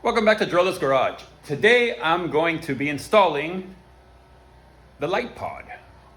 Welcome back to Drillers Garage. Today I'm going to be installing the light pod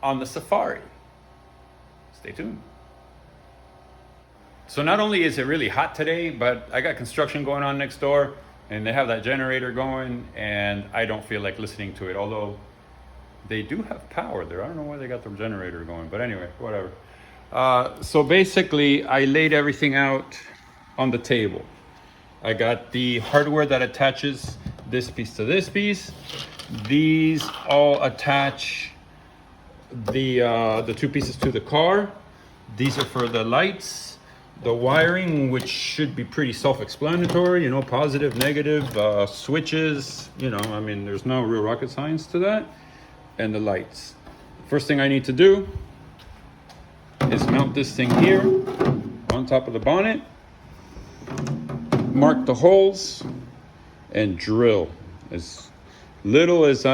on the Safari. Stay tuned. So not only is it really hot today, but I got construction going on next door and they have that generator going and I don't feel like listening to it, although they do have power there. I don't know why they got the generator going, but anyway, whatever. So basically I laid everything out on the table. I got the hardware that attaches this piece to this piece. These all attach the two pieces to the car. These are for the lights, the wiring, which should be pretty self-explanatory, you know, positive, negative, switches, you know, I mean, there's no real rocket science to that. And the lights. First thing I need to do is mount this thing here on top of the bonnet, mark the holes, and drill. As little enthused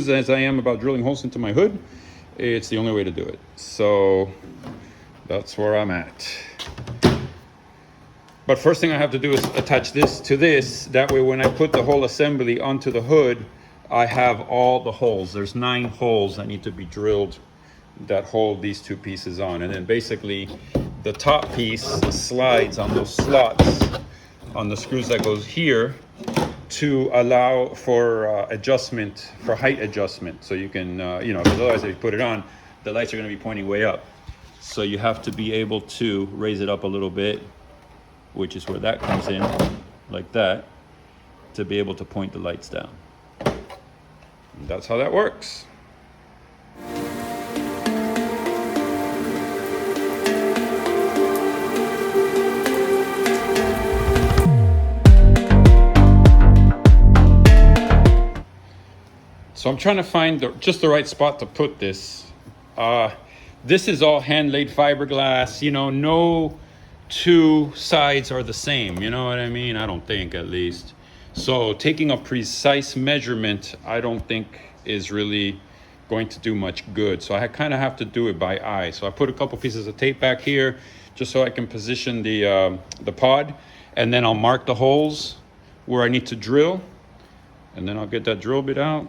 as I am about drilling holes into my hood, it's the only way to do it. So that's where I'm at. But first thing I have to do is attach this to this. That way when I put the whole assembly onto the hood, I have all the holes. There's 9 holes that need to be drilled that hold these two pieces on. And then basically the top piece slides on those slots on the screws that goes here to allow for adjustment, for height adjustment. So you can, you know, because otherwise if you put it on, the lights are going to be pointing way up. So you have to be able to raise it up a little bit, which is where that comes in, like that, to be able to point the lights down. And that's how that works. So I'm trying to find just the right spot to put this. This is all hand-laid fiberglass. You know, no two sides are the same. You know what I mean? I don't think, at least. So taking a precise measurement, I don't think is really going to do much good. So I kind of have to do it by eye. So I put a couple pieces of tape back here just so I can position the pod. And then I'll mark the holes where I need to drill. And then I'll get that drill bit out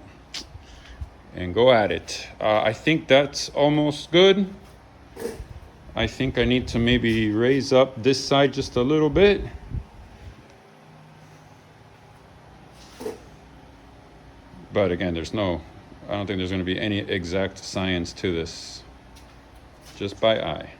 and go at it. I think that's almost good. I think I need to maybe raise up this side just a little bit. But again, I don't think there's going to be any exact science to this, just by eye.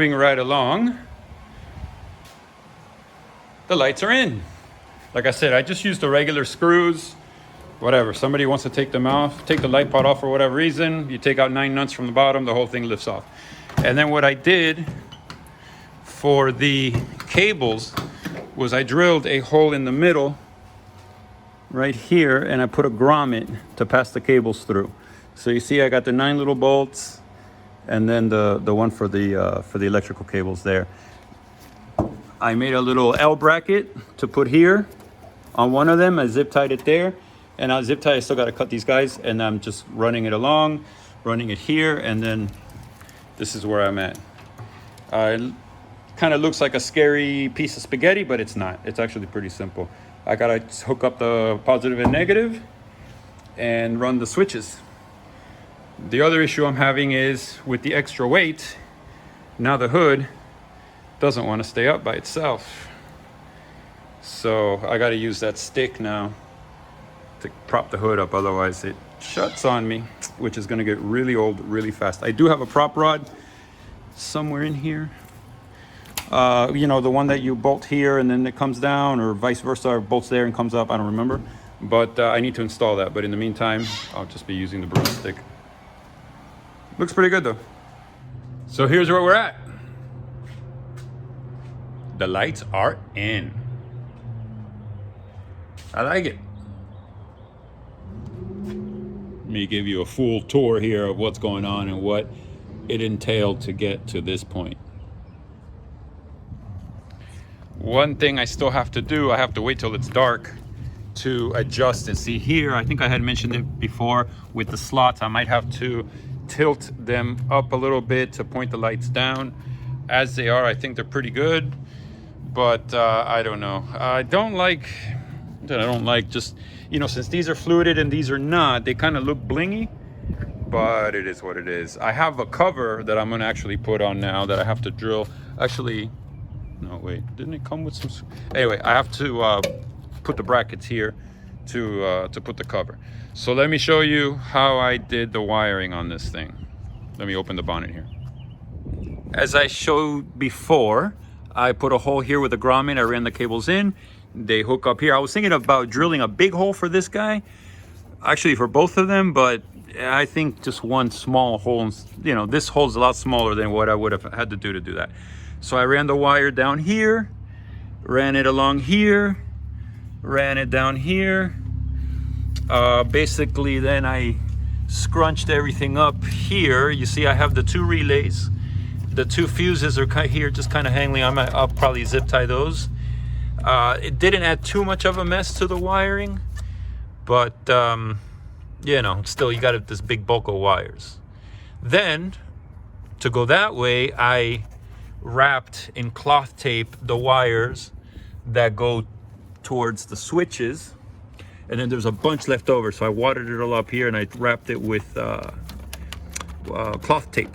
Right along, the lights are in. Like I said, I just used the regular screws. Whatever, somebody wants to take them off, take the light pod off for whatever reason, you take out 9 nuts from the bottom, the whole thing lifts off. And then what I did for the cables was I drilled a hole in the middle right here, and I put a grommet to pass the cables through. So you see I got the 9 little bolts, and then the one for the electrical cables there. I made a little L bracket to put here on one of them. I zip tied it there, and I zip tie. I still got to cut these guys, and I'm just running it along, running it here, and then this is where I'm at. It kind of looks like a scary piece of spaghetti, but it's not. It's actually pretty simple. I gotta hook up the positive and negative and run the switches. The other issue I'm having is with the extra weight, now the hood doesn't want to stay up by itself. So I gotta use that stick now to prop the hood up, otherwise it shuts on me, which is gonna get really old really fast. I do have a prop rod somewhere in here. You know, the one that you bolt here and then it comes down, or vice versa, or bolts there and comes up, I don't remember. But I need to install that. But in the meantime, I'll just be using the broomstick. Looks pretty good though. So here's where we're at. The lights are in. I like it. Let me give you a full tour here of what's going on and what it entailed to get to this point. One thing I still have to do, I have to wait till it's dark to adjust it. See here, I think I had mentioned it before with the slots, I might have to tilt them up a little bit to point the lights down. As they are, I think they're pretty good, but I don't know. I don't like just, you know, since these are fluted and these are not, they kind of look blingy, but it is what it is. I have a cover that I'm gonna actually put on now that I have to drill. Actually, no, wait, didn't it come with some? Anyway, I have to put the brackets here to put the cover. So let me show you how I did the wiring on this thing. Let me open the bonnet here. As I showed before, I put a hole here with a grommet. I ran the cables in. They hook up here. I was thinking about drilling a big hole for this guy, actually for both of them, but I think just one small hole, you know, this hole's a lot smaller than what I would have had to do that. So I ran the wire down here, ran it along here, ran it down here. Basically, then I scrunched everything up here. You see, I have the 2 relays. The 2 fuses are here, just kind of hanging. I'll probably zip tie those. It didn't add too much of a mess to the wiring, but you know, still you got this big bulk of wires. Then, to go that way, I wrapped in cloth tape the wires that go towards the switches, and then there's a bunch left over, so I wadded it all up here and I wrapped it with cloth tape.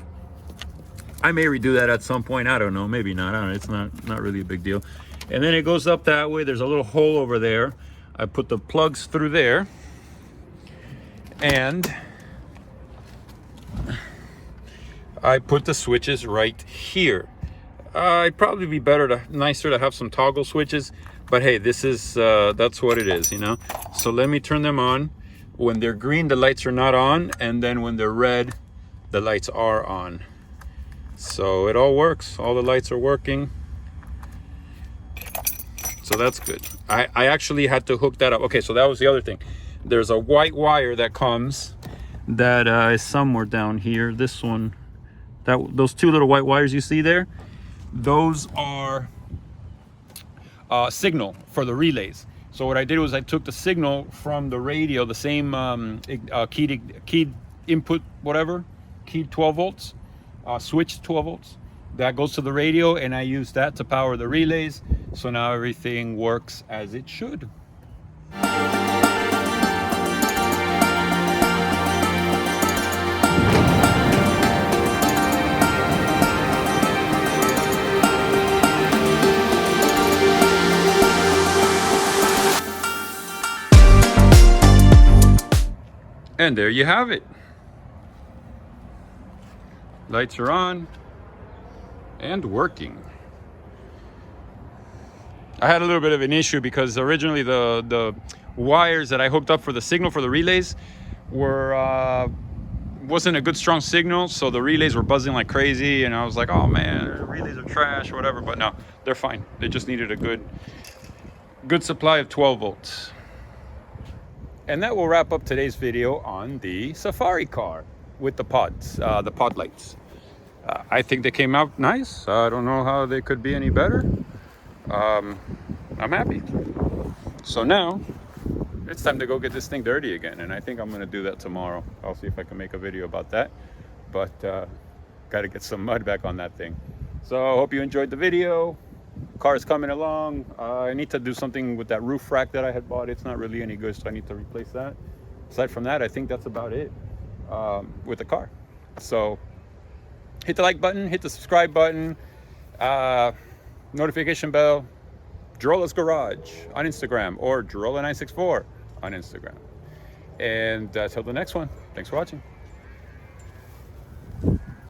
I may redo that at some point, I don't know, maybe not, I don't know, it's not really a big deal. And then it goes up that way. There's a little hole over there. I put the plugs through there, and I put the switches right here. It'd probably be nicer to have some toggle switches, but hey, this is that's what it is, you know. So let me turn them on. When they're green, the lights are not on, and then when they're red, the lights are on. So it all works. All the lights are working. So that's good. I actually had to hook that up. Okay, so that was the other thing. There's a white wire that comes that is somewhere down here. This one, those 2 little white wires you see there, those are signal for the relays. So what I did was I took the signal from the radio, the same keyed input, whatever, keyed 12 volts, switched 12 volts. That goes to the radio, and I use that to power the relays. So now everything works as it should. And there you have it. Lights are on and working. I had a little bit of an issue because originally the wires that I hooked up for the signal for the relays wasn't a good strong signal, so the relays were buzzing like crazy, and I was like, oh man, dirty, these are trash, whatever. But no, they're fine. They just needed a good supply of 12 volts. And that will wrap up today's video on the Safari car with the pods, the pod lights. I think they came out nice. I don't know how they could be any better. I'm happy. So now it's time to go get this thing dirty again, and I think I'm gonna do that tomorrow. I'll see if I can make a video about that, but got to get some mud back on that thing. So I hope you enjoyed the video. Car is coming along. I need to do something with that roof rack that I had bought. It's not really any good, so I need to replace that. Aside from that, I think that's about it with the car. So hit the like button, hit the subscribe button, notification bell, Girola's Garage on Instagram, or Girola964 on Instagram. And till the next one, thanks for watching.